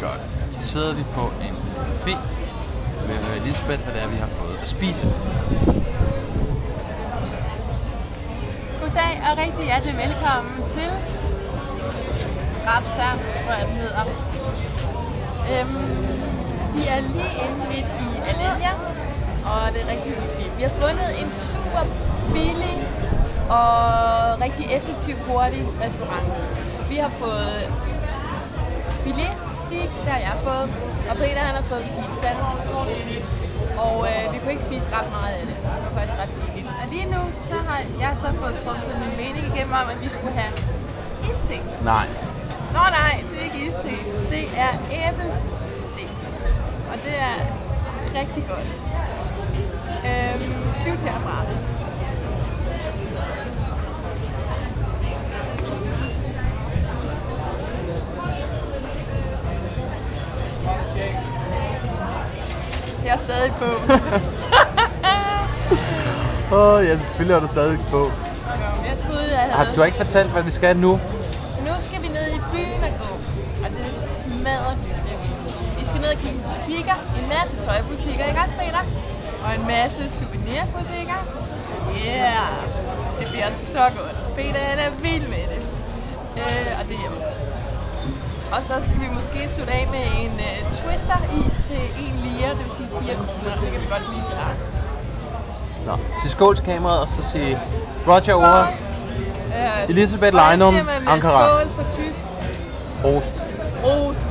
Godt. Så sidder vi på en café med Elisabeth, hvad det er, vi har fået at spise. Goddag og rigtig hjertelig velkommen til Rapsa, tror jeg den hedder. Vi er lige inde midt i Alanya, og det er rigtig hyggeligt. Vi har fundet en super billig og rigtig effektiv, hurtig restaurant. Vi har fået filetstik, der har jeg fået, og Peter han har fået pizza. Og vi kunne ikke spise ret meget af det. Det var faktisk ret billigt. Og lige nu så har jeg så fået trumfet min mening igennem om, at vi skulle have iste. Nej. Nå nej, det er ikke iste. Det er æble-te. Og det er rigtig godt. Slut herfra. Jeg er stadig på. Ja, selvfølgelig er du stadig på. Jeg troede, jeg havde... Du har ikke fortalt, hvad vi skal nu? Nu skal vi ned i byen og gå, og det smadrer hyggeligt. Vi skal ned og kigge i butikker, en masse tøjbutikker, ikke også, Peter? Og en masse souvenirbutikker. Yeah! Det bliver så godt. Peter han er vild med det. Og det er også. Og så skal vi måske slutte af med en twister-is til 1 lire, det vil sige 4 kroner. Det kan vi godt lige klare. Nå, sig skål til kameraet, og så sige Roger over. Elisabeth Leinum, Ankara. Skål på tysk. Prost. Prost.